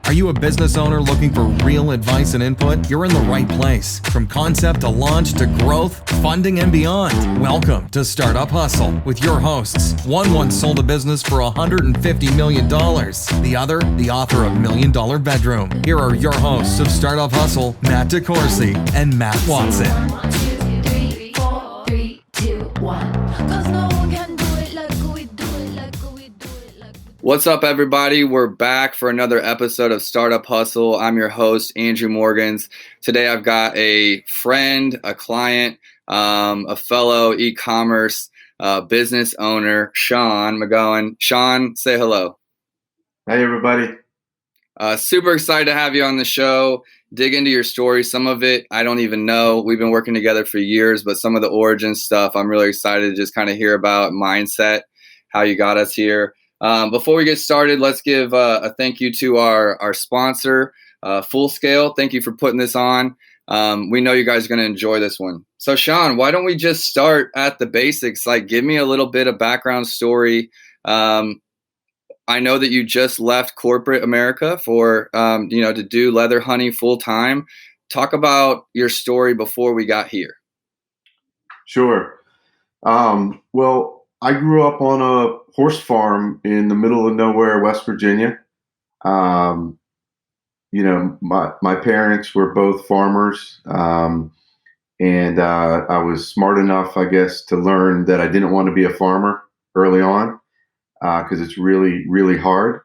Are you a business owner looking for real advice and input? You're in the right place. From concept to launch to growth, funding, and beyond. Welcome to Startup Hustle with your hosts. One once sold a business for $150 million. The other, the author of $1 Million Bedroom. Here are your hosts of Startup Hustle, Matt DeCoursey and Matt Watson. 1, 2, 3, 4, 3, 2, 1. 'Cause no one can do it like we do it, like we do it, like we. What's up, everybody? We're back for another episode of Startup Hustle. I'm your host, Andrew Morgans. Today, I've got a friend, a client, a fellow e-commerce business owner, Sean McGowan. Sean, say hello. Hey, everybody. Super excited to have you on the show. Dig into your story. Some of it, I don't even know. We've been working together for years, but some of the origin stuff, I'm really excited to just kind of hear about mindset, how you got us here. Before we get started, let's give a thank you to our sponsor, Full Scale. Thank you for putting this on. We know you guys are going to enjoy this one. So, Sean, why don't we just start at the basics? Like, give me a little bit of background story. I know that you just left corporate America for, to do leather hunting full time. Talk about your story before we got here. Sure. Well, I grew up on a horse farm in the middle of nowhere, West Virginia. My parents were both farmers, and I was smart enough, I guess, to learn that I didn't want to be a farmer early on. Because it's really, really hard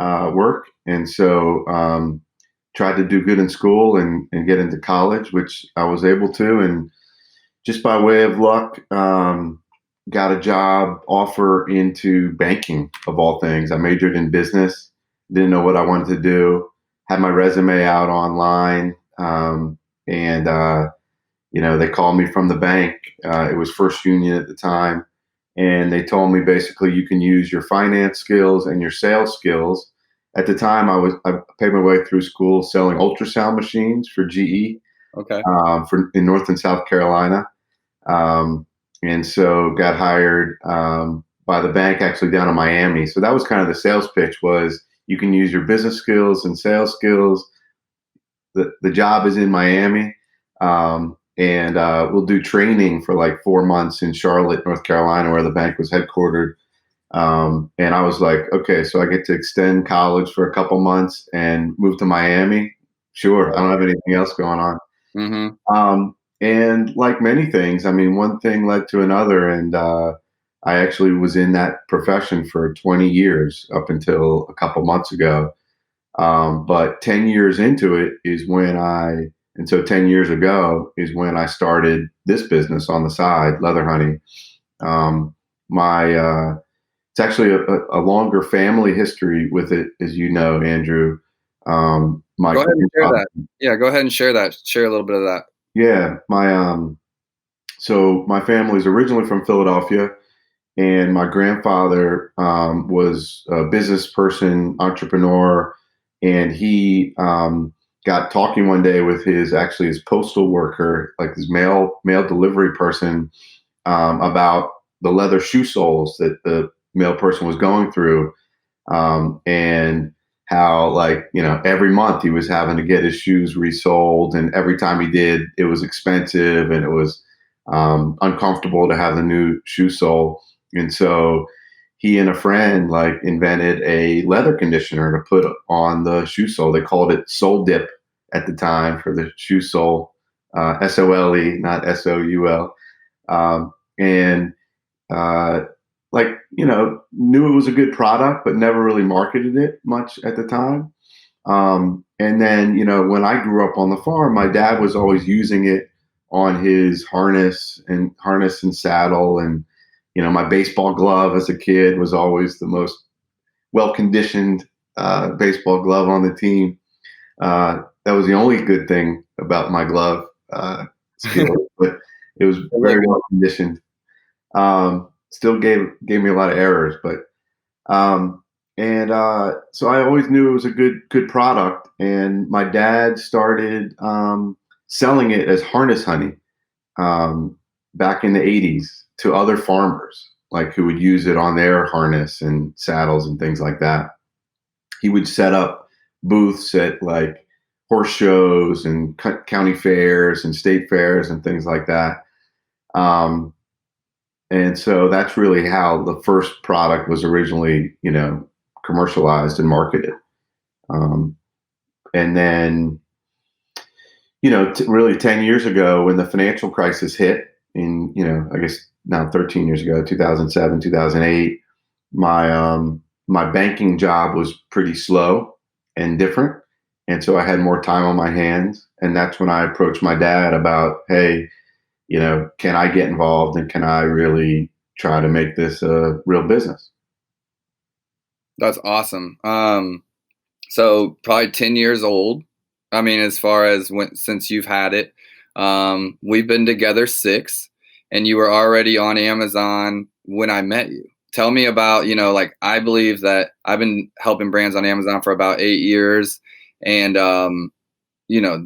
work. And so tried to do good in school and get into college, which I was able to. And just by way of luck, got a job offer into banking, of all things. I majored in business, didn't know what I wanted to do, had my resume out online. They called me from the bank. It was First Union at the time. And they told me basically you can use your finance skills and your sales skills. At the time, I paid my way through school selling ultrasound machines for GE, Okay. In North and South Carolina, and so got hired by the bank actually down in Miami. So that was kind of the sales pitch: was you can use your business skills and sales skills. The job is in Miami. And we'll do training for like 4 months in Charlotte, North Carolina, where the bank was headquartered. And I was like, okay, so I get to extend college for a couple months and move to Miami. Sure, I don't have anything else going on. Mm-hmm. And like many things, I mean, one thing led to another. And I actually was in that profession for 20 years up until a couple months ago. But 10 years into it is when And so 10 years ago is when I started this business on the side, leather hunting. It's actually a longer family history with it, as you know, Andrew. Go ahead and share that. Yeah, go ahead and share that. Share a little bit of that. Yeah, so my family is originally from Philadelphia, and my grandfather was a business person, entrepreneur, and he got talking one day with his postal worker, like his mail delivery person, about the leather shoe soles that the mail person was going through, and how every month he was having to get his shoes resoled, and every time he did, it was expensive and it was uncomfortable to have the new shoe sole, and so he and a friend invented a leather conditioner to put on the shoe sole. They called it Sole Dip at the time for the shoe sole, SOLE, not SOUL. Knew it was a good product, but never really marketed it much at the time. And then, when I grew up on the farm, my dad was always using it on his harness and saddle. And, my baseball glove as a kid was always the most well-conditioned baseball glove on the team. That was the only good thing about my glove skill, but it was very well-conditioned. Still gave me a lot of errors, but so I always knew it was a good product. And my dad started selling it as harness honey back in the 80s to other farmers, who would use it on their harness and saddles and things like that. He would set up booths at like horse shows and county fairs and state fairs and things like that. And so that's really how the first product was originally, commercialized and marketed. And then, really 10 years ago when the financial crisis hit in, I guess now 13 years ago, 2007, 2008, my banking job was pretty slow and different. And so I had more time on my hands. And that's when I approached my dad about, hey, can I get involved and can I really try to make this a real business? That's awesome. So probably 10 years old. I mean, as far as since you've had it, we've been together 6, and you were already on Amazon when I met you. Tell me about, like, I believe that I've been helping brands on Amazon for about 8 years. And,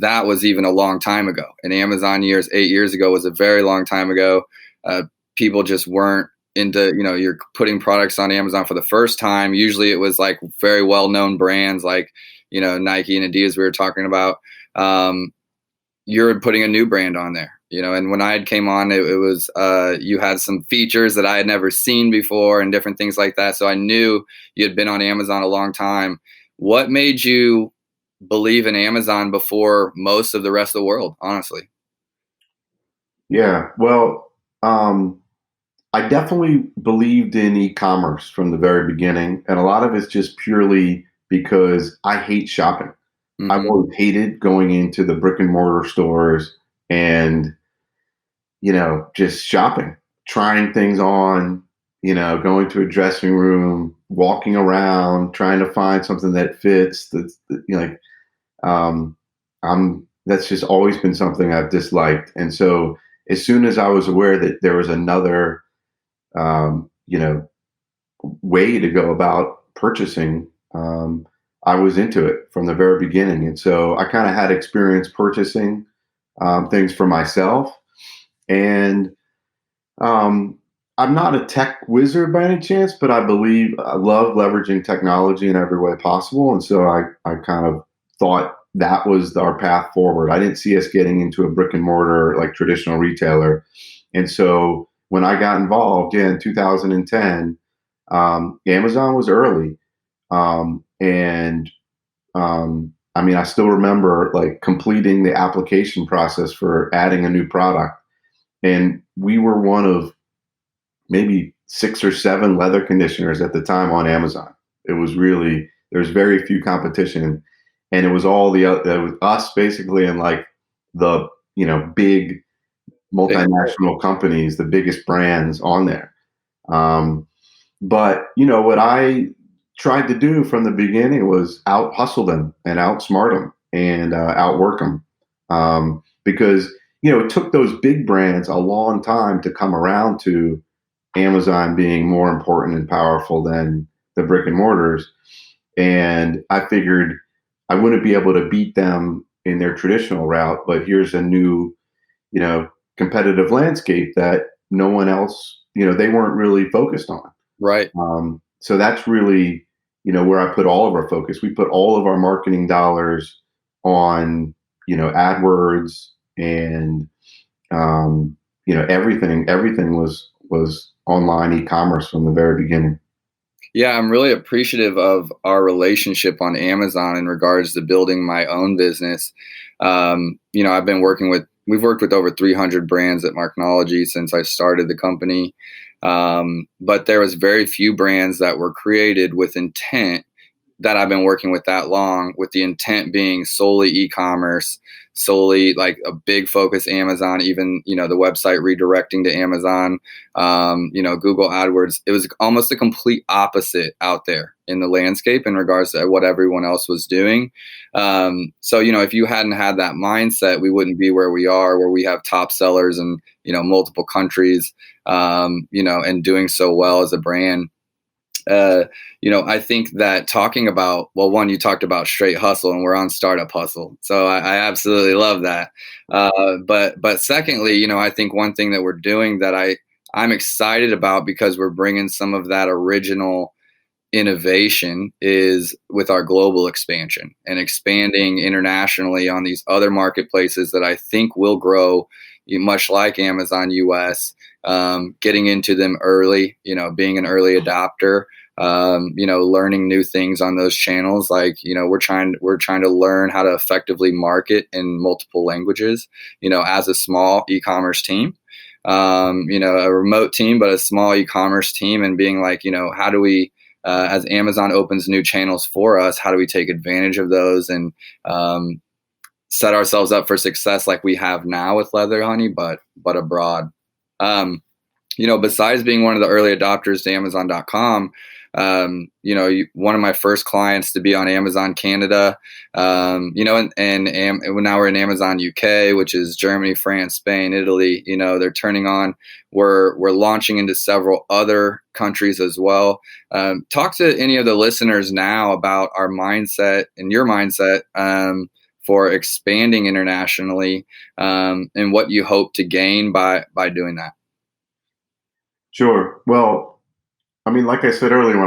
that was even a long time ago. In Amazon years, 8 years ago was a very long time ago. People just weren't into, you're putting products on Amazon for the first time. Usually it was like very well-known brands like, Nike and Adidas we were talking about. You're putting a new brand on there, and when I came on, it was, you had some features that I had never seen before and different things like that. So I knew you had been on Amazon a long time. What made you believe in Amazon before most of the rest of the world, honestly? Yeah, well, I definitely believed in e-commerce from the very beginning. And a lot of it's just purely because I hate shopping. Mm-hmm. I've always hated going into the brick and mortar stores and, just shopping, trying things on, going to a dressing room, walking around, trying to find something that fits. That's just always been something I've disliked. And so as soon as I was aware that there was another, way to go about purchasing, I was into it from the very beginning. And so I kind of had experience purchasing things for myself. And I'm not a tech wizard by any chance, but I love leveraging technology in every way possible. And so I kind of thought that was our path forward. I didn't see us getting into a brick and mortar, like traditional retailer. And so when I got involved in 2010, Amazon was early. I mean, I still remember like completing the application process for adding a new product. And we were one of maybe 6 or 7 leather conditioners at the time on Amazon. It was really, there's very few competition. And it was all it was us basically and like the, big multinational companies, the biggest brands on there. But what I tried to do from the beginning was out hustle them and outsmart them and outwork them. Because, it took those big brands a long time to come around to Amazon being more important and powerful than the brick and mortars. And I figured I wouldn't be able to beat them in their traditional route, but here's a new, competitive landscape that no one else, they weren't really focused on. Right. So that's really, where I put all of our focus. We put all of our marketing dollars on, AdWords and, everything was online e-commerce from the very beginning. Yeah, I'm really appreciative of our relationship on Amazon in regards to building my own business. We've worked with over 300 brands at Marknology since I started the company. But there was very few brands that were created with intent that I've been working with that long, with the intent being solely e-commerce, solely like a big focus Amazon, even, the website redirecting to Amazon, Google AdWords. It was almost the complete opposite out there in the landscape in regards to what everyone else was doing. So, if you hadn't had that mindset, we wouldn't be where we are, where we have top sellers in, multiple countries, and doing so well as a brand. I think that talking about, well, one, you talked about straight hustle and we're on startup hustle. So I absolutely love that. But secondly, I think one thing that we're doing that I'm excited about because we're bringing some of that original innovation is with our global expansion and expanding internationally on these other marketplaces that I think will grow, much like Amazon US, getting into them early, being an early adopter, learning new things on those channels. Like, we're trying to learn how to effectively market in multiple languages, as a small e-commerce team, a remote team, but a small e-commerce team, and being like, how do we, as Amazon opens new channels for us, how do we take advantage of those and set ourselves up for success like we have now with Leather Honey, but abroad. Besides being one of the early adopters to Amazon.com, one of my first clients to be on Amazon Canada, and now we're in Amazon UK, which is Germany, France, Spain, Italy. They're turning on. We're launching into several other countries as well. Talk to any of the listeners now about our mindset and your mindset for expanding internationally, and what you hope to gain by doing that. Sure. Well, I mean, like I said earlier,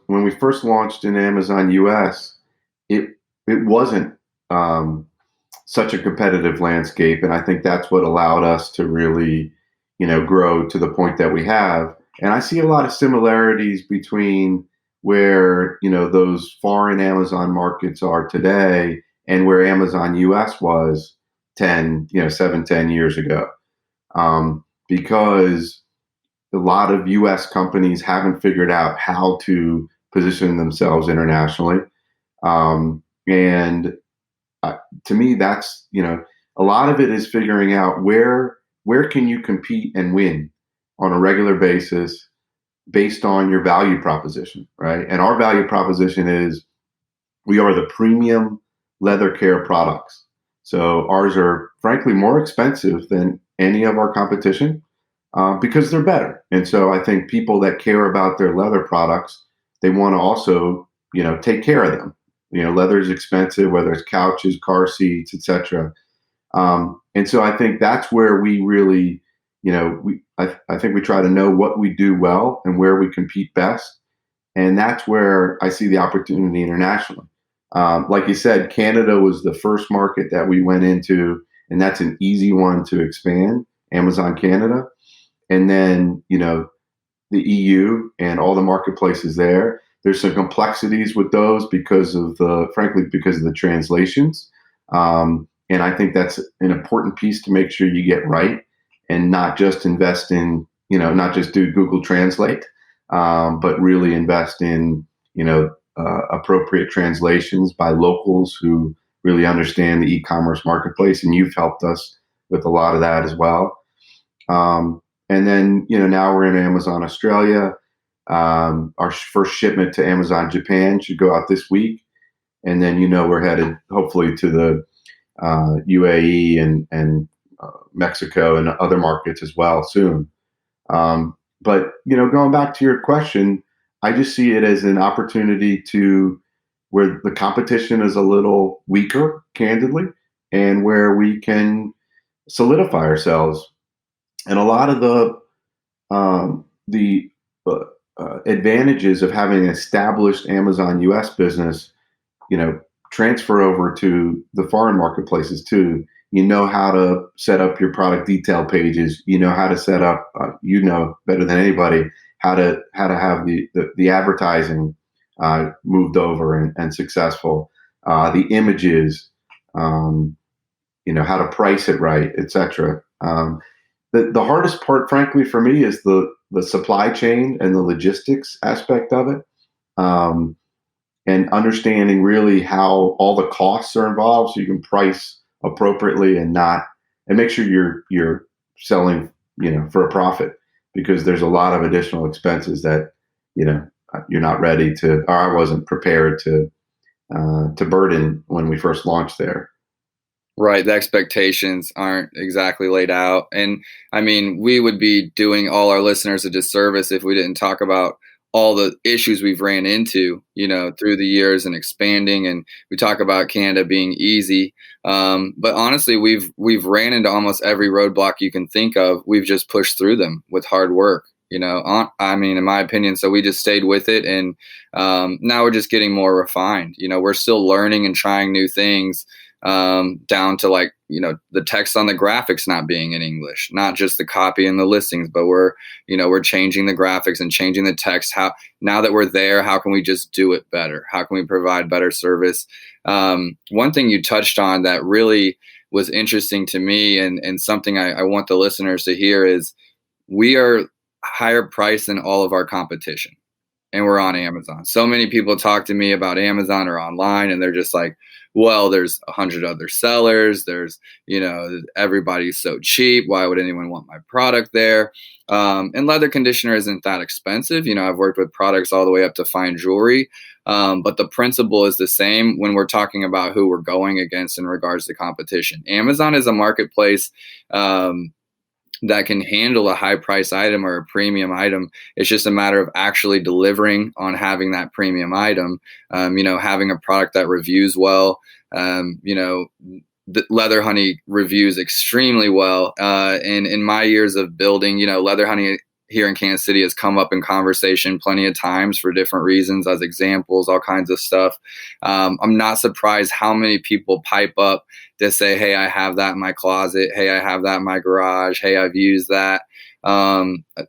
when we first launched in Amazon US, it wasn't such a competitive landscape, and I think that's what allowed us to really, grow to the point that we have. And I see a lot of similarities between where those foreign Amazon markets are today and where Amazon US was 10 years ago, because a lot of U.S. companies haven't figured out how to position themselves internationally. And to me, that's, a lot of it is figuring out where can you compete and win on a regular basis based on your value proposition, right? And our value proposition is we are the premium leather care products. So ours are frankly more expensive than any of our competition. Because they're better. And so I think people that care about their leather products, they want to also, take care of them. Leather is expensive, whether it's couches, car seats, etc. And so I think that's where we really, I think we try to know what we do well and where we compete best. And that's where I see the opportunity internationally. Like you said, Canada was the first market that we went into, and that's an easy one to expand, Amazon Canada. And then, the EU and all the marketplaces there. There's some complexities with those because of the translations. And I think that's an important piece to make sure you get right and not just invest in, not just do Google Translate, but really invest in, appropriate translations by locals who really understand the e-commerce marketplace. And you've helped us with a lot of that as well. And then, now we're in Amazon Australia. Our first shipment to Amazon Japan should go out this week. And then, we're headed hopefully to the UAE and Mexico and other markets as well soon. But, going back to your question, I just see it as an opportunity where the competition is a little weaker, candidly, and where we can solidify ourselves. And a lot of the advantages of having an established Amazon US business, transfer over to the foreign marketplaces too. How to set up your product detail pages. How to set up, better than anybody, how to have the advertising moved over and successful, the images, how to price it right, etc. The hardest part, frankly, for me is the supply chain and the logistics aspect of it, and understanding really how all the costs are involved, so you can price appropriately and make sure you're selling, for a profit, because there's a lot of additional expenses that you're not ready to, or I wasn't prepared to burden when we first launched there. Right. The expectations aren't exactly laid out. And I mean, we would be doing all our listeners a disservice if we didn't talk about all the issues we've ran into, through the years and expanding. And we talk about Canada being easy. But honestly, we've ran into almost every roadblock you can think of. We've just pushed through them with hard work. I mean, in my opinion. So we just stayed with it. And now we're just getting more refined. We're still learning and trying new things, down to like, the text on the graphics not being in English, not just the copy and the listings, but we're changing the graphics and changing the text. Now that we're there, how can we just do it better? How can we provide better service? One thing you touched on that really was interesting to me, and something I want the listeners to hear, is we are higher price than all of our competition, and we're on Amazon. So many people talk to me about Amazon or online, and they're just like, well, there's 100 other sellers. There's, everybody's so cheap. Why would anyone want my product there? And leather conditioner isn't that expensive. I've worked with products all the way up to fine jewelry. But the principle is the same when we're talking about who we're going against in regards to competition. Amazon is a marketplace, that can handle a high price item or a premium item. It's just a matter of actually delivering on having that premium item, having a product that reviews well. The Leather Honey reviews extremely well. And in my years of building, Leather Honey here in Kansas City has come up in conversation plenty of times for different reasons, as examples, all kinds of stuff. I'm not surprised how many people pipe up to say, hey, I have that in my closet. Hey, I have that in my garage. Hey, I've used that.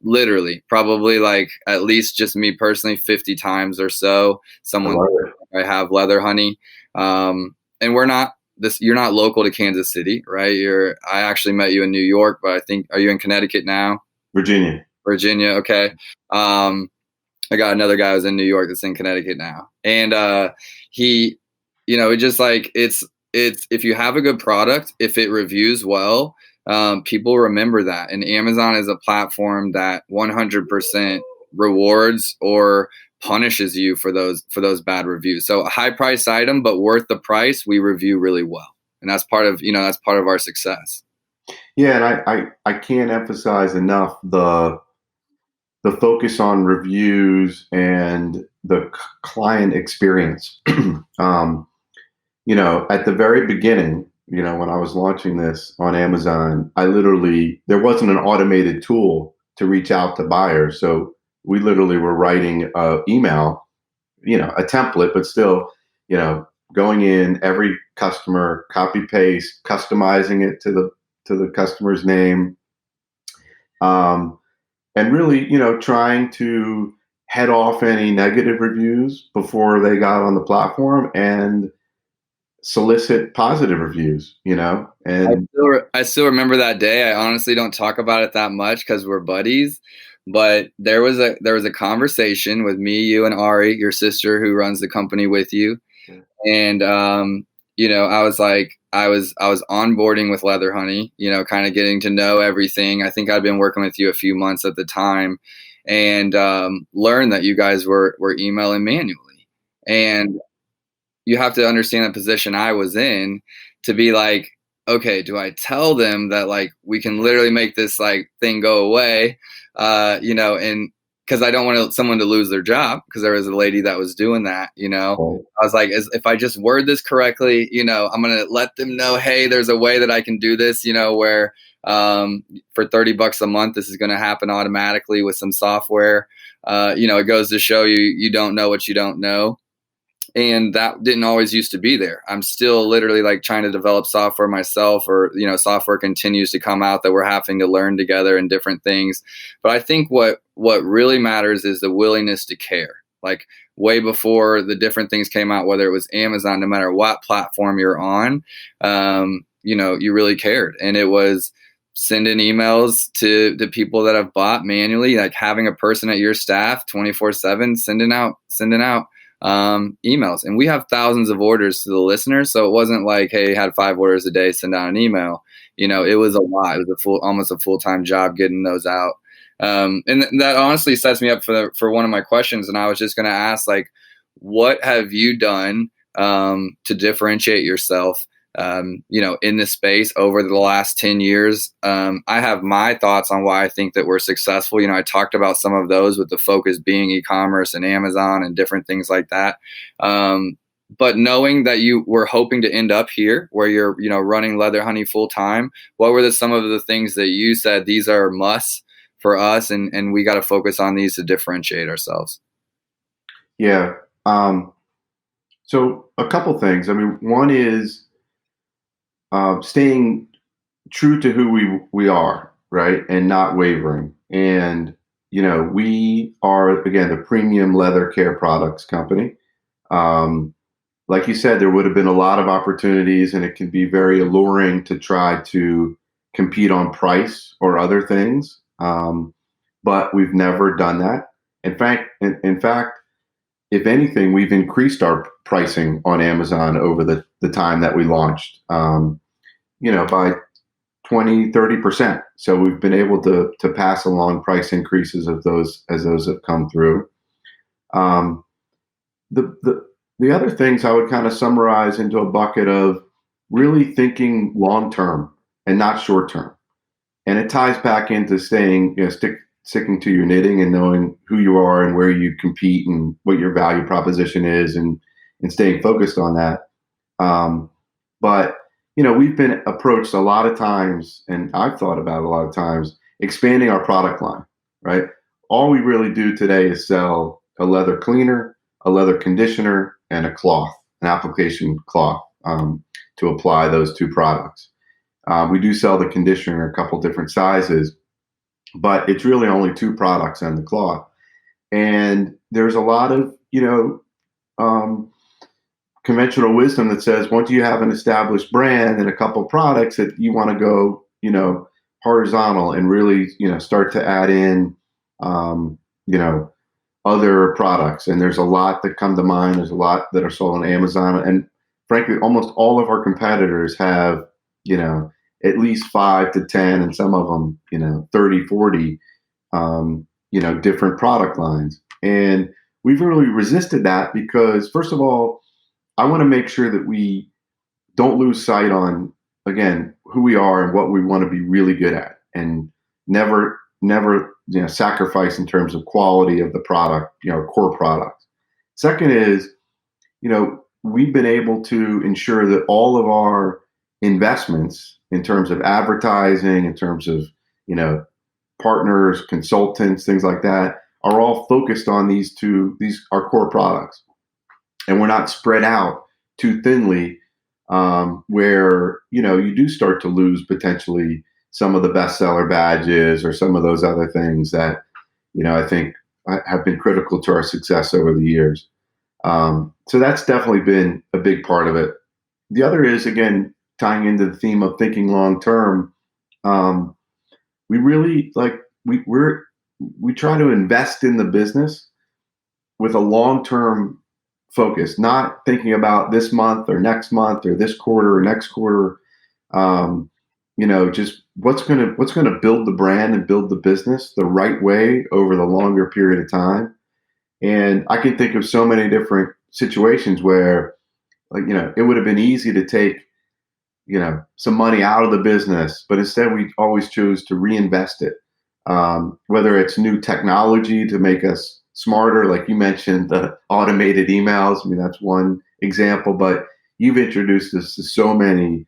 Literally, probably like at least just me personally, 50 times or so, someone I have Leather Honey. And you're not local to Kansas City, right? I actually met you in New York, but are you in Connecticut now? Virginia. Okay. I got another guy who's in New York that's in Connecticut now. And he, it just like, it's if you have a good product, if it reviews well, people remember that. And Amazon is a platform that 100% rewards or punishes you for those bad reviews. So a high price item, but worth the price, we review really well. And that's part of our success. Yeah. And I can't emphasize enough the focus on reviews and the client experience. At the very beginning, when I was launching this on Amazon, there wasn't an automated tool to reach out to buyers. So we literally were writing an email, a template, but still, going in every customer, copy paste, customizing it to the customer's name. And really, trying to head off any negative reviews before they got on the platform and solicit positive reviews, and I still remember that day. I honestly don't talk about it that much because we're buddies, but there was a conversation with me, you, and Ari, your sister, who runs the company with you. And, I was like, I was onboarding with Leather Honey, kind of getting to know everything. I think I'd been working with you a few months at the time, and learned that you guys were emailing manually. And you have to understand the position I was in to be like, okay, do I tell them that like we can literally make this like thing go away, and because I don't want someone to lose their job, because there was a lady that was doing that, I was like, if I just word this correctly, I'm going to let them know, hey, there's a way that I can do this, where for $30 a month, this is going to happen automatically with some software. It goes to show you don't know what you don't know. And that didn't always used to be there. I'm still literally like trying to develop software myself, or, software continues to come out that we're having to learn together and different things. But I think what really matters is the willingness to care. Like way before the different things came out, whether it was Amazon, no matter what platform you're on, you really cared. And it was sending emails to the people that have bought manually, like having a person at your staff 24/7, sending out emails. And we have thousands of orders to the listeners. So it wasn't like, hey, you had 5 orders a day, send out an email. It was a lot. It was almost a full-time job getting those out. And that honestly sets me up for one of my questions. And I was just going to ask, like, what have you done to differentiate yourself, in this space over the last 10 years? I have my thoughts on why I think that we're successful. I talked about some of those, with the focus being e-commerce and Amazon and different things like that. But knowing that you were hoping to end up here where you're, running Leather Honey full time, what were some of the things that you said, these are musts for us, and we got to focus on these to differentiate ourselves. Yeah. So a couple things. I mean, one is staying true to who we are, right, and not wavering. And we are, again, the premium leather care products company. Like you said, there would have been a lot of opportunities, and it can be very alluring to try to compete on price or other things. But we've never done that. In fact, if anything, we've increased our pricing on Amazon over the time that we launched, by 20-30%. So we've been able to pass along price increases of those as those have come through. The other things I would kind of summarize into a bucket of really thinking long term and not short term. And it ties back into staying, sticking to your knitting and knowing who you are and where you compete and what your value proposition is, and staying focused on that. But we've been approached a lot of times, and I've thought about it a lot of times, expanding our product line, right? All we really do today is sell a leather cleaner, a leather conditioner, and a cloth, an application cloth, to apply those two products. We do sell the conditioner in a couple different sizes, but it's really only two products and the cloth. And there's a lot of, conventional wisdom that says once you have an established brand and a couple products, that you want to go, horizontal and really, start to add in, other products. And there's a lot that come to mind. There's a lot that are sold on Amazon. And frankly, almost all of our competitors have, at least 5 to 10, and some of them, 30, 40, different product lines. And we've really resisted that because, first of all, I want to make sure that we don't lose sight on, again, who we are and what we want to be really good at, and never, sacrifice in terms of quality of the product, core product. Second is, we've been able to ensure that all of our investments in terms of advertising, in terms of, partners, consultants, things like that, are all focused on these our core products. And we're not spread out too thinly, where, you do start to lose potentially some of the bestseller badges or some of those other things that, I think have been critical to our success over the years. So that's definitely been a big part of it. The other is, again, tying into the theme of thinking long term. We really we try to invest in the business with a long term focus, not thinking about this month or next month or this quarter or next quarter. Just what's gonna build the brand and build the business the right way over the longer period of time. And I can think of so many different situations where, it would have been easy to take, some money out of the business, but instead we always choose to reinvest it. Whether it's new technology to make us smarter, like you mentioned, the automated emails. I mean, that's one example, but you've introduced us to so many,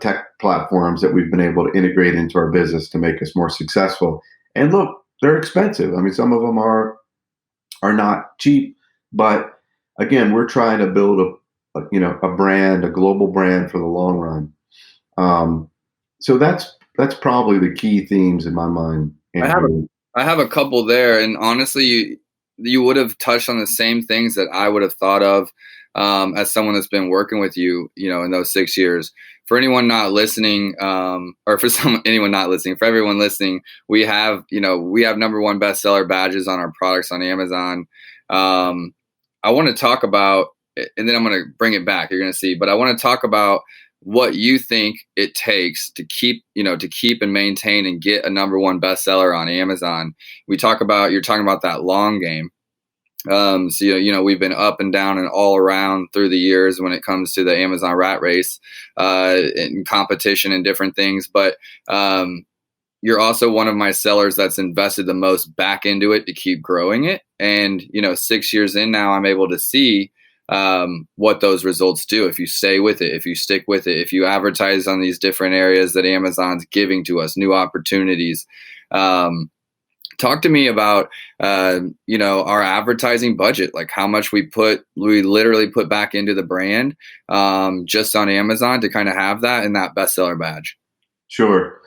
tech platforms that we've been able to integrate into our business to make us more successful. And look, they're expensive. I mean, some of them are not cheap, but again, we're trying to build a brand, a global brand for the long run. So that's probably the key themes in my mind. I have a couple there, and honestly, you would have touched on the same things that I would have thought of as someone that's been working with you, in those 6 years. For anyone not listening, or for anyone not listening, for everyone listening, we have number one bestseller badges on our products on Amazon. I want to talk about, and then I'm going to bring it back. You're going to see, but I want to talk about what you think it takes to keep and maintain and get a number one bestseller on Amazon. You're talking about that long game. So, we've been up and down and all around through the years when it comes to the Amazon rat race, and competition and different things. But, you're also one of my sellers that's invested the most back into it to keep growing it. And, 6 years in now, I'm able to see what those results do. If you stay with it, if you stick with it, if you advertise on these different areas that Amazon's giving to us, new opportunities, Talk to me about, our advertising budget, like how much we literally put back into the brand, just on Amazon to kind of have that and that bestseller badge. Sure.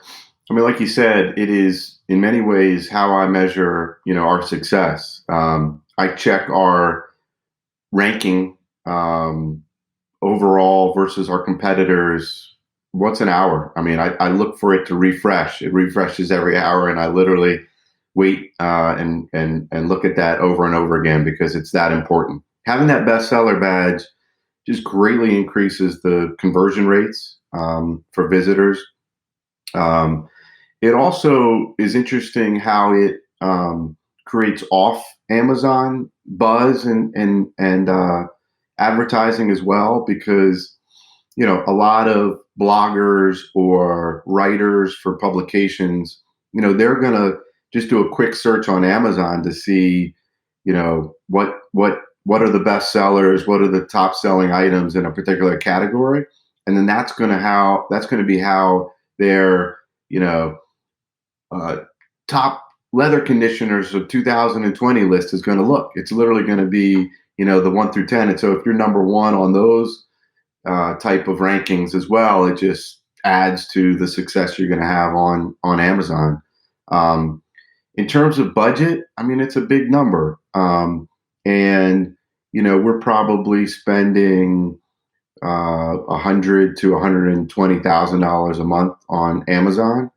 I mean, like you said, it is in many ways how I measure, our success. I check our ranking overall versus our competitors once an hour. I mean, I look for it to refresh. It refreshes every hour, and I literally wait and look at that over and over again because it's that important. Having that bestseller badge just greatly increases the conversion rates for visitors. It also is interesting how it creates off Amazon buzz and advertising as well, because a lot of bloggers or writers for publications, they're gonna just do a quick search on Amazon to see, what are the best sellers, what are the top selling items in a particular category, and then that's gonna be how their top leather conditioners of 2020 list is going to look. It's literally going to be, the 1 through 10. And so if you're number one on those type of rankings as well, it just adds to the success you're going to have on Amazon. In terms of budget, I mean, it's a big number. And, we're probably spending $100,000 to $120,000 a month on Amazon,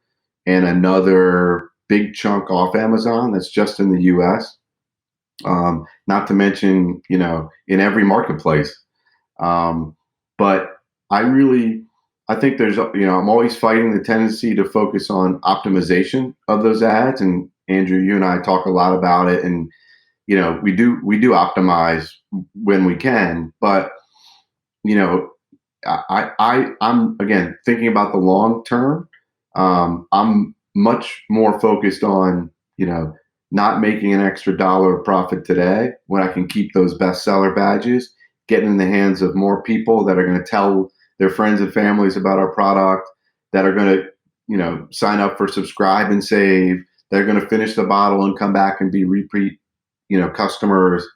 and another big chunk off Amazon that's just in the U.S. Not to mention, in every marketplace. But I think there's, I'm always fighting the tendency to focus on optimization of those ads. And Andrew, you and I talk a lot about it, and we do optimize when we can, but I'm again thinking about the long term. I'm much more focused on, not making an extra dollar of profit today when I can keep those bestseller badges, getting in the hands of more people that are going to tell their friends and families about our product, that are going to, sign up for subscribe and save. They're going to finish the bottle and come back and be repeat, customers.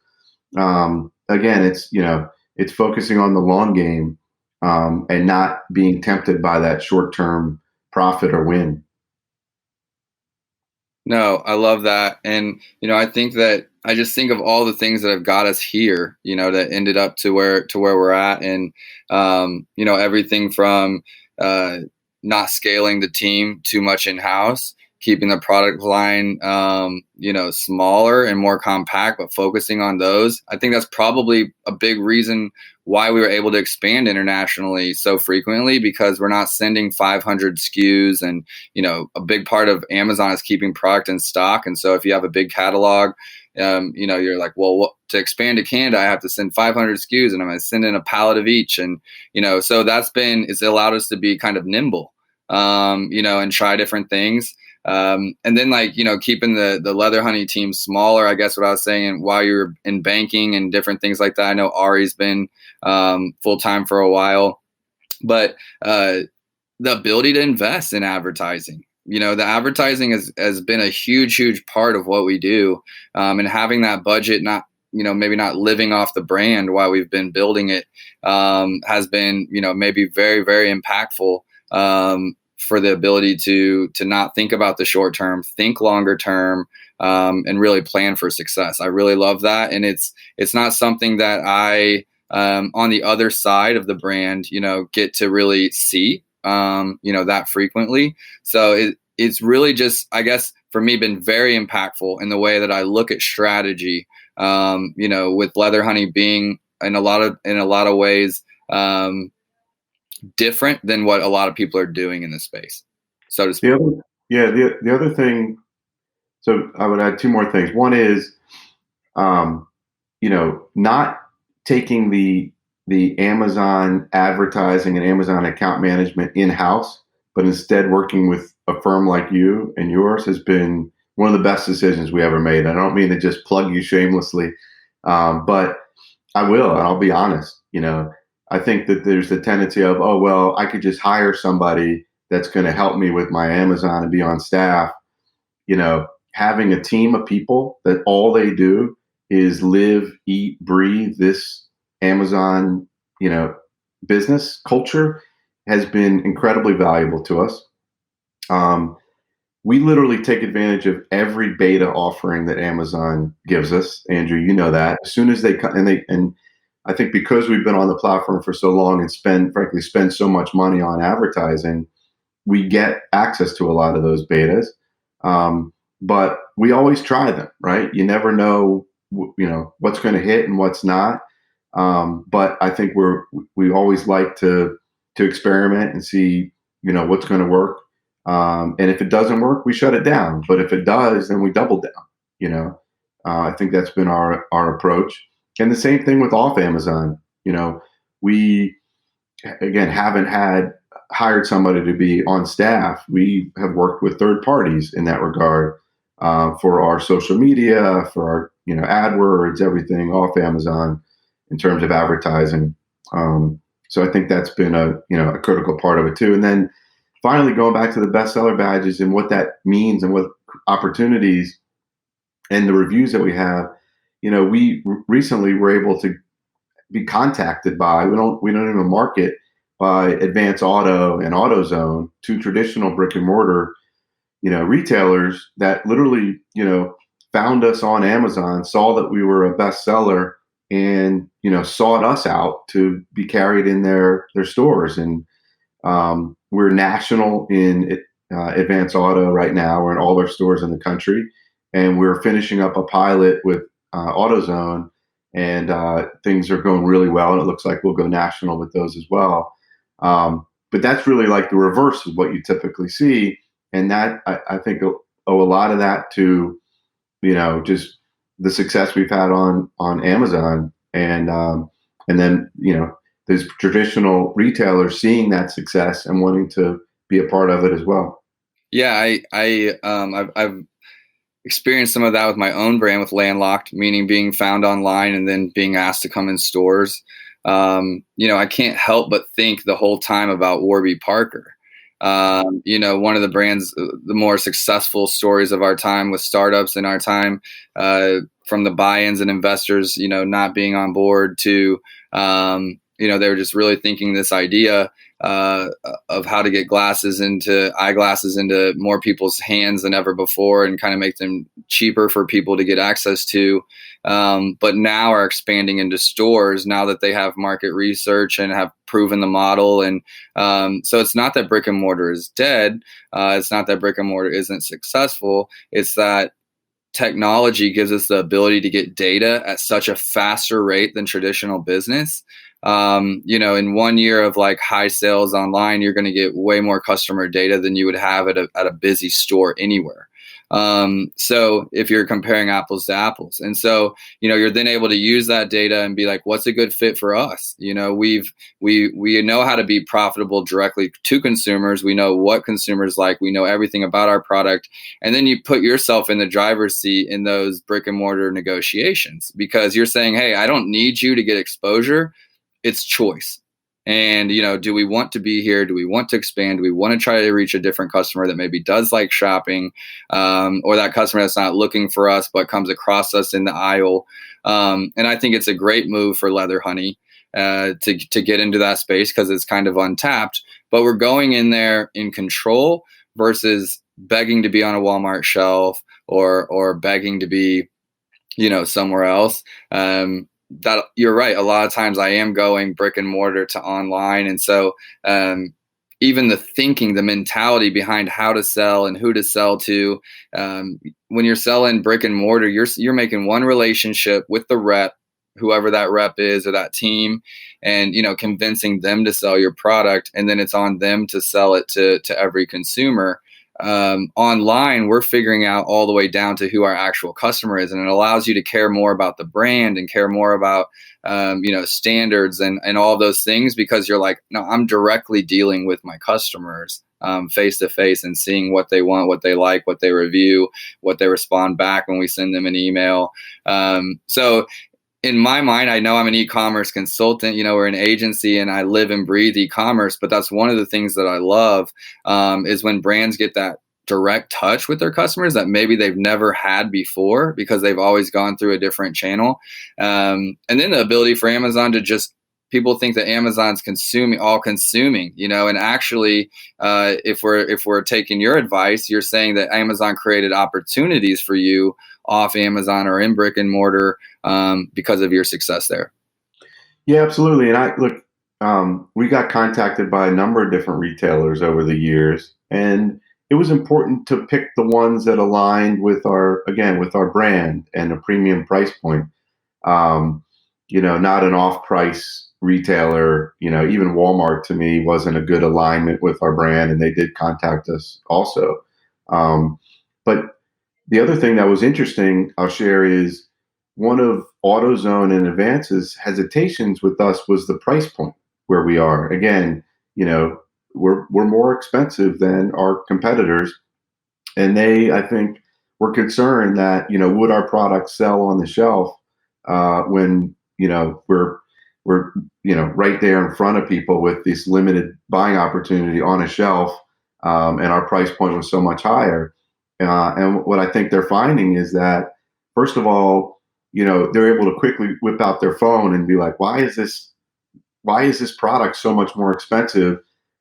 Again, it's focusing on the long game, and not being tempted by that short-term profit or win. No, I love that. And, I think that I just think of all the things that have got us here, that ended up to where we're at. And, everything from not scaling the team too much in-house, keeping the product line, smaller and more compact, but focusing on those. I think that's probably a big reason why we were able to expand internationally so frequently, because we're not sending 500 SKUs. And, a big part of Amazon is keeping product in stock. And so if you have a big catalog, you're like, well, to expand to Canada, I have to send 500 SKUs and I'm going to send in a pallet of each. And, so it's allowed us to be kind of nimble, and try different things. And then keeping the Leather Honey team smaller, I guess what I was saying, while you're in banking and different things like that. I know Ari's been full-time for a while, but the ability to invest in advertising, the advertising has been a huge part of what we do. And having that budget, not, maybe not living off the brand while we've been building it, has been, maybe very, very impactful, for the ability to not think about the short term, think longer term, and really plan for success. I really love that. And it's not something that I, on the other side of the brand, get to really see, that frequently. So it's really just, I guess, for me, been very impactful in the way that I look at strategy, with Leather Honey being in a lot of ways, different than what a lot of people are doing in this space, so to speak. The other thing, so I would add two more things. One is, not taking the Amazon advertising and Amazon account management in-house, but instead working with a firm like you and yours has been one of the best decisions we ever made. I don't mean to just plug you shamelessly, but I will, and I'll be honest, I think that there's the tendency of, oh, well, I could just hire somebody that's going to help me with my Amazon and be on staff. having a team of people that all they do is live, eat, breathe this Amazon, business culture has been incredibly valuable to us. We literally take advantage of every beta offering that Amazon gives us. Andrew, you know that. As soon as they come, and I think because we've been on the platform for so long and spend so much money on advertising, we get access to a lot of those betas. But we always try them, right? You never know, what's going to hit and what's not. But I think we always like to experiment and see, what's going to work. And if it doesn't work, we shut it down. But if it does, then we double down. I think that's been our approach. And the same thing with off Amazon. We again haven't hired somebody to be on staff. We have worked with third parties in that regard for our social media, for our AdWords, everything off Amazon in terms of advertising. So I think that's been a critical part of it too. And then finally, going back to the bestseller badges and what that means and what opportunities and the reviews that we have, we recently were able to be contacted by, we don't even market, by Advance Auto and AutoZone, two traditional brick and mortar, retailers that literally, found us on Amazon, saw that we were a bestseller, and sought us out to be carried in their stores. And we're national in Advance Auto right now. We're in all their stores in the country, and we're finishing up a pilot with AutoZone, and things are going really well. And it looks like we'll go national with those as well. But that's really like the reverse of what you typically see, and that I think owe a lot of that to just the success we've had on Amazon, and then those traditional retailers seeing that success and wanting to be a part of it as well. Yeah, I've experienced some of that with my own brand with Landlocked, meaning being found online and then being asked to come in stores. I can't help but think the whole time about Warby Parker. One of the brands, the more successful stories of our time with startups in our time, from the buy-ins and investors, not being on board to, they were just really thinking this idea of how to get eyeglasses into more people's hands than ever before and kind of make them cheaper for people to get access to. But now are expanding into stores now that they have market research and have proven the model. And so it's not that brick and mortar is dead. It's not that brick and mortar isn't successful. It's that technology gives us the ability to get data at such a faster rate than traditional business. In 1 year of like high sales online, you're going to get way more customer data than you would have at a busy store anywhere. So if you're comparing apples to apples, and so, you're then able to use that data and be like, what's a good fit for us? We know how to be profitable directly to consumers. We know what consumers like, we know everything about our product. And then you put yourself in the driver's seat in those brick and mortar negotiations, because you're saying, hey, I don't need you to get exposure. It's choice. And, do we want to be here? Do we want to expand? Do we want to try to reach a different customer that maybe does like shopping, or that customer that's not looking for us, but comes across us in the aisle? And I think it's a great move for Leather Honey to get into that space, because it's kind of untapped, but we're going in there in control versus begging to be on a Walmart shelf or begging to be, somewhere else. That you're right. A lot of times I am going brick and mortar to online. And so even the thinking, the mentality behind how to sell and who to sell to, when you're selling brick and mortar, you're making one relationship with the rep, whoever that rep is, or that team, and, convincing them to sell your product. And then it's on them to sell it to every consumer. Online, we're figuring out all the way down to who our actual customer is, and it allows you to care more about the brand and care more about standards and all those things, because you're like, no, I'm directly dealing with my customers face to face and seeing what they want, what they like, what they review, what they respond back when we send them an email. So in my mind, I know I'm an e-commerce consultant, we're an agency and I live and breathe e-commerce, but that's one of the things that I love, is when brands get that direct touch with their customers that maybe they've never had before because they've always gone through a different channel. And then the ability for Amazon to just, people think that Amazon's all consuming, and actually, if we're taking your advice, you're saying that Amazon created opportunities for you off Amazon or in brick and mortar because of your success there. Yeah, absolutely. And we got contacted by a number of different retailers over the years, and it was important to pick the ones that aligned with our brand and a premium price point. Not an off-price retailer. Even Walmart to me wasn't a good alignment with our brand, and they did contact us also. But the other thing that was interesting, I'll share, is one of AutoZone and Advance's hesitations with us was the price point where we are. Again, we're more expensive than our competitors, and they, I think, were concerned that would our product sell on the shelf when we're right there in front of people with this limited buying opportunity on a shelf, and our price point was so much higher. And what I think they're finding is that, first of all, they're able to quickly whip out their phone and be like, why is this product so much more expensive?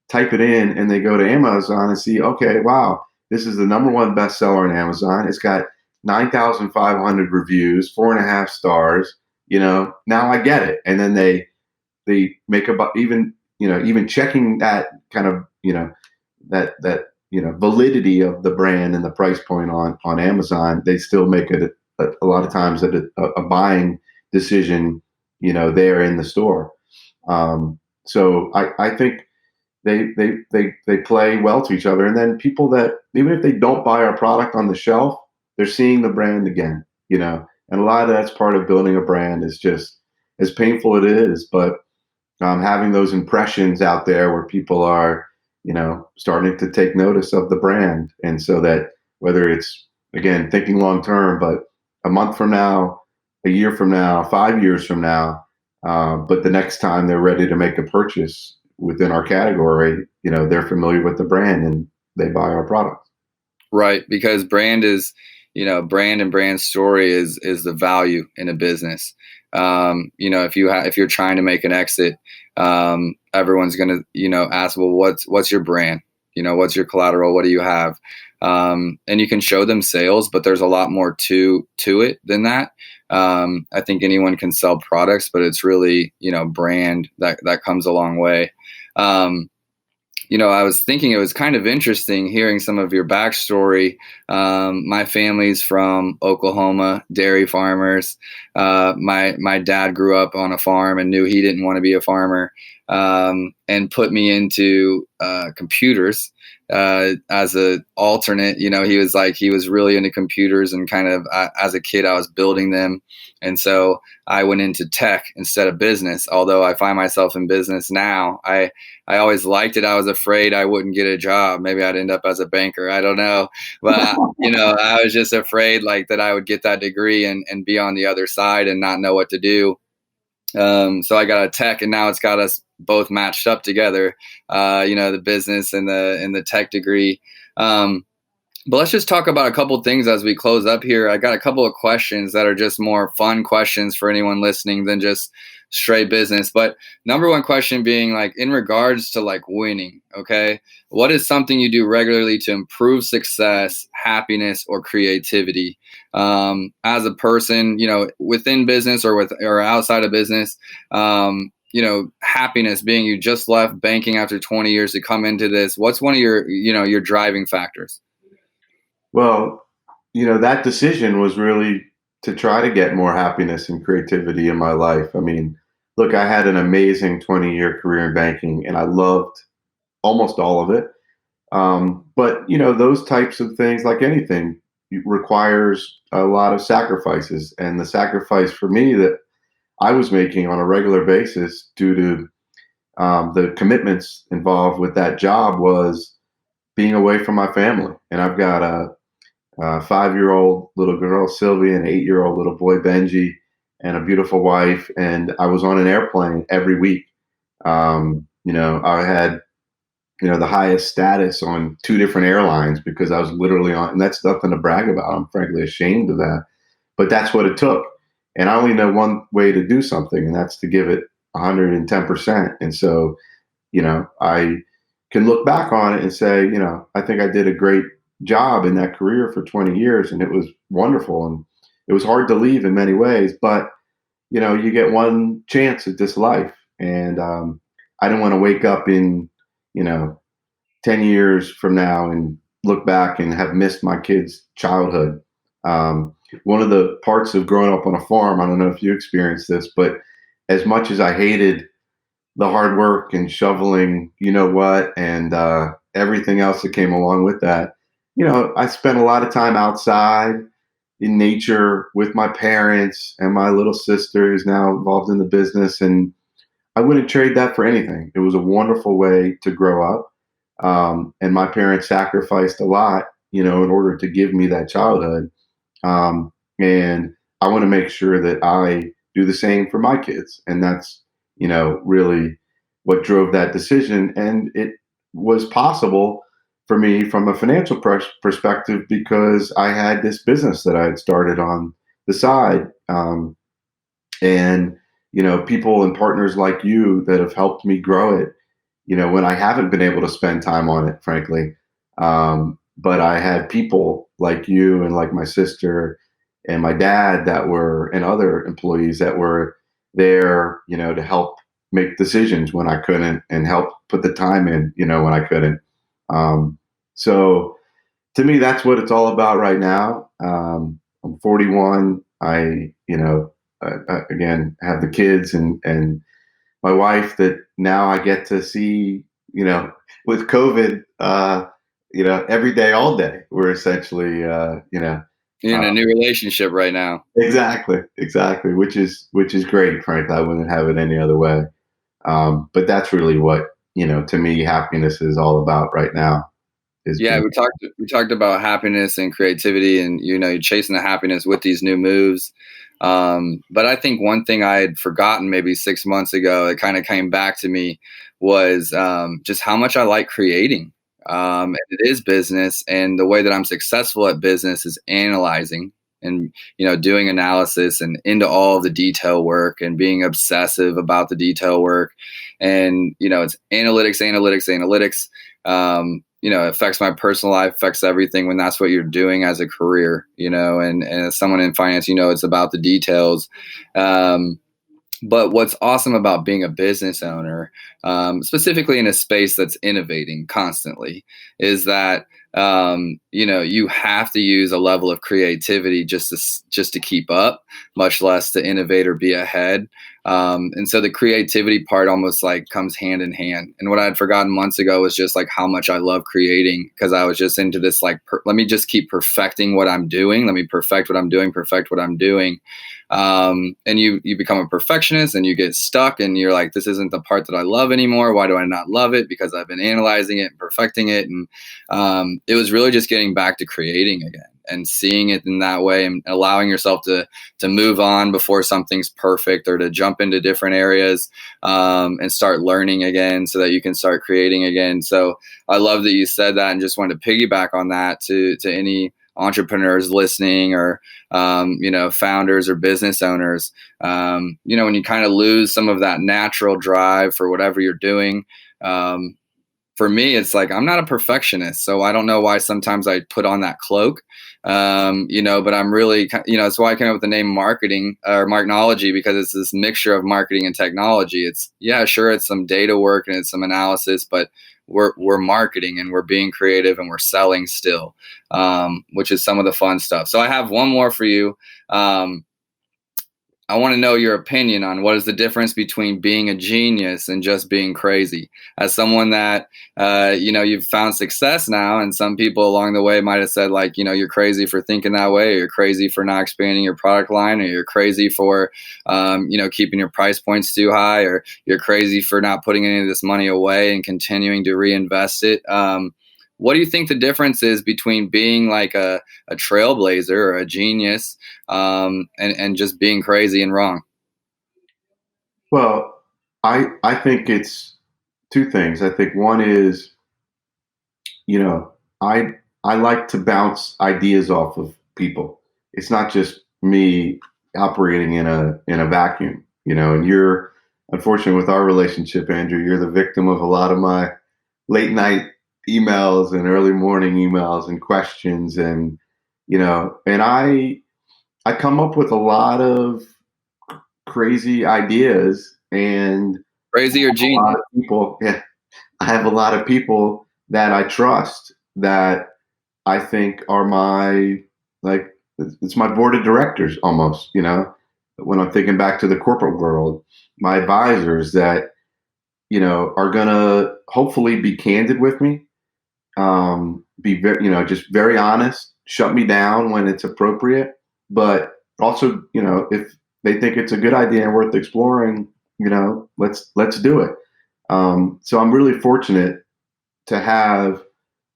Type it in, and they go to Amazon and see, okay, wow, this is the number one bestseller on Amazon. It's got 9,500 reviews, 4.5 stars. Now I get it. And then they make about even checking that kind of, that validity of the brand and the price point on Amazon, they still make it a lot of times a buying decision, there in the store. So I think they play well to each other. And then people that, even if they don't buy our product on the shelf, they're seeing the brand again, and a lot of that's part of building a brand, is just, as painful it is, but having those impressions out there where people are, starting to take notice of the brand. And so that, whether it's, again, thinking long term, but a month from now, a year from now, 5 years from now, but the next time they're ready to make a purchase within our category, they're familiar with the brand and they buy our product. Right, because brand is, brand and brand story is the value in a business. If you're trying to make an exit, everyone's gonna, ask, well, what's your brand? What's your collateral? What do you have? And you can show them sales, but there's a lot more to it than that. I think anyone can sell products, but it's really, brand that comes a long way. I was thinking it was kind of interesting hearing some of your backstory. My family's from Oklahoma, dairy farmers. My dad grew up on a farm and knew he didn't want to be a farmer, and put me into computers as an alternate. He was really into computers, and kind of as a kid I was building them, and so I went into tech instead of business. Although I find myself in business now, I always liked it. I was afraid I wouldn't get a job. Maybe I'd end up as a banker. I don't know, but I was just afraid that I would get that degree and be on the other side and not know what to do. So I got a tech, and now it's got us both matched up together, the business and the tech degree. But let's just talk about a couple things as we close up here. I got a couple of questions that are just more fun questions for anyone listening than just straight business. But number one question being, in regards to winning, okay, what is something you do regularly to improve success, happiness, or creativity as a person, within business or outside of business? Happiness being, you just left banking after 20 years to come into this. What's one of your driving factors? Well, that decision was really to try to get more happiness and creativity in my life. I mean, look, I had an amazing 20-year career in banking, and I loved almost all of it. But, those types of things, like anything, requires a lot of sacrifices. And the sacrifice for me that I was making on a regular basis due to the commitments involved with that job was being away from my family. And I've got a 5-year-old little girl, Sylvia, and an 8-year-old little boy, Benji, and a beautiful wife. And I was on an airplane every week. I had the highest status on 2 different airlines because I was literally on, and that's nothing to brag about. I'm frankly ashamed of that, but that's what it took. And I only know one way to do something, and that's to give it 110%. And so, I can look back on it and say, I think I did a great job in that career for 20 years, and it was wonderful. And it was hard to leave in many ways, but you get one chance at this life. And I didn't want to wake up in, 10 years from now and look back and have missed my kids' childhood. One of the parts of growing up on a farm, I don't know if you experienced this, but as much as I hated the hard work and shoveling, and everything else that came along with that, I spent a lot of time outside in nature with my parents, and my little sister is now involved in the business, and I wouldn't trade that for anything. It was a wonderful way to grow up. And my parents sacrificed a lot, in order to give me that childhood. And I want to make sure that I do the same for my kids. And that's, really what drove that decision. And it was possible for me from a financial perspective because I had this business that I had started on the side. And, people and partners like you that have helped me grow it, when I haven't been able to spend time on it, frankly. But I had people like you and like my sister and my dad and other employees that were there, to help make decisions when I couldn't and help put the time in, when I couldn't. So to me, that's what it's all about right now. I'm 41. I again have the kids and my wife that now I get to see, with COVID, every day, all day. We're essentially, You're in a new relationship right now. exactly, which is great. Frankly, I wouldn't have it any other way. But that's really what, to me, happiness is all about right now. Yeah, we talked about happiness and creativity, and you're chasing the happiness with these new moves. But I think one thing I had forgotten maybe 6 months ago, it kind of came back to me, was just how much I like creating. And it is business, and the way that I'm successful at business is analyzing and doing analysis and into all of the detail work and being obsessive about the detail work. And it's analytics. It affects my personal life, affects everything when that's what you're doing as a career, and as someone in finance, it's about the details. But what's awesome about being a business owner, specifically in a space that's innovating constantly, is that you have to use a level of creativity just to keep up, much less to innovate or be ahead. And so the creativity part almost like comes hand in hand. And what I had forgotten months ago was just like how much I love creating, because I was just into this let me just keep perfecting what I'm doing. Let me perfect what I'm doing. And you become a perfectionist and you get stuck and you're like, this isn't the part that I love anymore. Why do I not love it? Because I've been analyzing it and perfecting it. And it was really just getting back to creating again and seeing it in that way and allowing yourself to move on before something's perfect, or to jump into different areas and start learning again so that you can start creating again. So I love that you said that, and just wanted to piggyback on that to any entrepreneurs listening, or founders or business owners. When you kind of lose some of that natural drive for whatever you're doing, for me, it's like, I'm not a perfectionist, so I don't know why sometimes I put on that cloak, but I'm really, that's why I came up with the name marketing or Marknology, because it's this mixture of marketing and technology. It's, sure, it's some data work and it's some analysis, but we're marketing and we're being creative and we're selling still, which is some of the fun stuff. So I have one more for you. I want to know your opinion on what is the difference between being a genius and just being crazy. As someone that, you've found success now, and some people along the way might have said, like, you're crazy for thinking that way, or you're crazy for not expanding your product line, or you're crazy for, keeping your price points too high, or you're crazy for not putting any of this money away and continuing to reinvest it. What do you think the difference is between being like a trailblazer or a genius and just being crazy and wrong? Well, I think it's two things. I think one is you know, I like to bounce ideas off of people. It's not just me operating in a vacuum, and you're unfortunately with our relationship, Andrew, you're the victim of a lot of my late night emails and early morning emails and questions and I come up with a lot of crazy ideas and Crazy or a lot genius? of people, yeah, I have a lot of people that I trust that I think are my, like, it's my board of directors almost, when I'm thinking back to the corporate world, my advisors that, are going to hopefully be candid with me, be very, just very honest, shut me down when it's appropriate, but also, if they think it's a good idea and worth exploring, let's do it. So I'm really fortunate to have,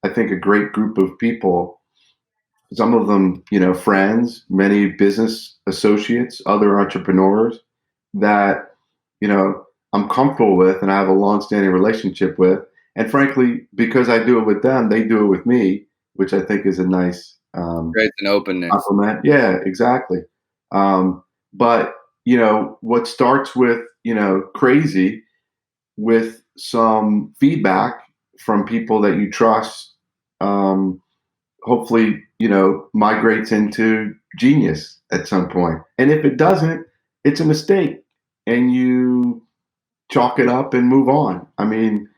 I think, a great group of people. Some of them, friends, many business associates, other entrepreneurs that, I'm comfortable with and I have a long-standing relationship with. And frankly, because I do it with them, they do it with me, which I think is a nice Creates an openness. compliment. Yeah, exactly. But, what starts with, crazy with some feedback from people that you trust, hopefully, migrates into genius at some point. And if it doesn't, it's a mistake and you chalk it up and move on. I mean,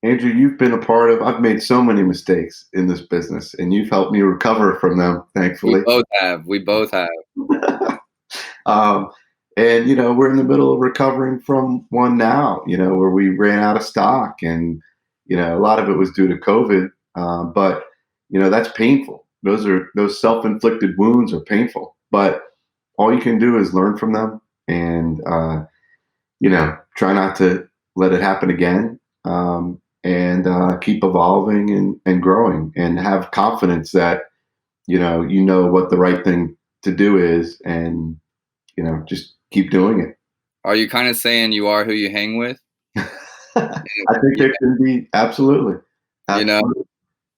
Andrew, you've been a part of, I've made so many mistakes in this business and you've helped me recover from them, We thankfully. both have. We both have. um, and, we're in the middle of recovering from one now, where we ran out of stock and, a lot of it was due to COVID. But, that's painful. Those self-inflicted wounds are painful, but all you can do is learn from them and, try not to let it happen again. And keep evolving and growing and have confidence that, what the right thing to do is and, just keep doing it. Are you kind of saying you are who you hang with? I think there can be absolutely. You know,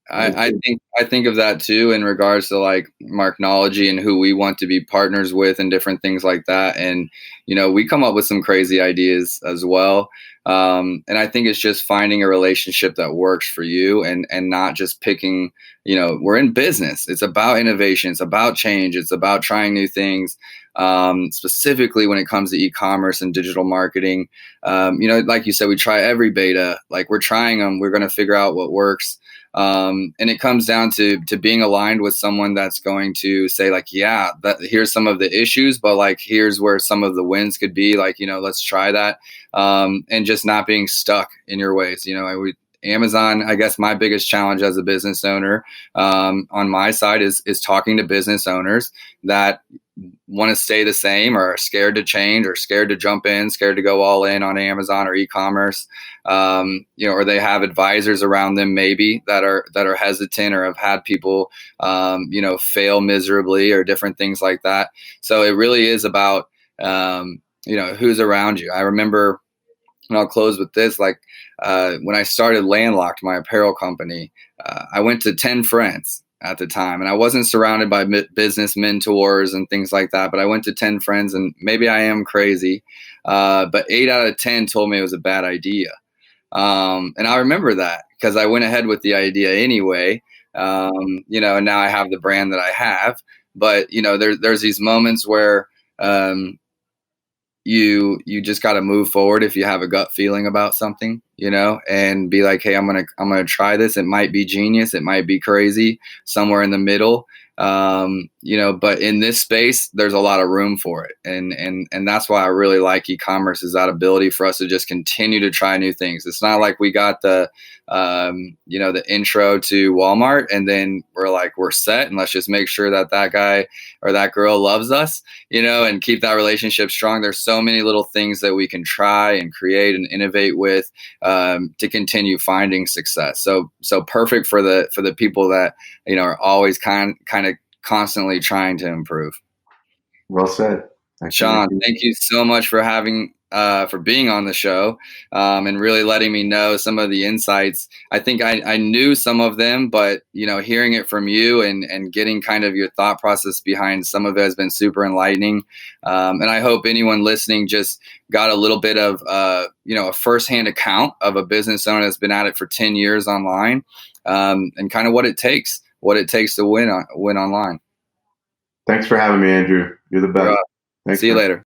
Absolutely. I think of that too in regards to like Marknology and who we want to be partners with and different things like that. And we come up with some crazy ideas as well. And I think it's just finding a relationship that works for you and not just picking. We're in business. It's about innovation. It's about change. It's about trying new things. Specifically when it comes to e-commerce and digital marketing. Like you said, we try every beta. Like we're trying them. We're going to figure out what works. And it comes down to being aligned with someone that's going to say like, yeah, here's some of the issues, but like, here's where some of the wins could be, like, let's try that. And just not being stuck in your ways. Amazon, I guess my biggest challenge as a business owner, on my side is talking to business owners that want to stay the same or are scared to change or scared to jump in, scared to go all in on Amazon or e-commerce, or they have advisors around them maybe that are hesitant or have had people, fail miserably or different things like that. So it really is about, who's around you. I remember, and I'll close with this, like when I started Landlocked, my apparel company, I went to 10 friends at the time. And I wasn't surrounded by business mentors and things like that, but I went to 10 friends, and maybe I am crazy, but 8 out of 10 told me it was a bad idea. And I remember that because I went ahead with the idea anyway, and now I have the brand that I have. But, there's these moments where you just got to move forward if you have a gut feeling about something, and be like, hey, I'm gonna try this. It might be genius, it might be crazy, somewhere in the middle. But in this space, there's a lot of room for it, and that's why I really like e-commerce, is that ability for us to just continue to try new things. It's not like we got the the intro to Walmart and then we're set, and let's just make sure that guy or that girl loves us, and keep that relationship strong. There's so many little things that we can try and create and innovate with, to continue finding success. So perfect for the people that are always kind of constantly trying to improve. Well said. Sean, thank you so much for having for being on the show, and really letting me know some of the insights. I think I knew some of them, but hearing it from you and getting kind of your thought process behind some of it has been super enlightening. And I hope anyone listening just got a little bit of a firsthand account of a business owner that's been at it for 10 years online, and kind of what it takes to win online. Thanks for having me, Andrew. You're the best. See you later.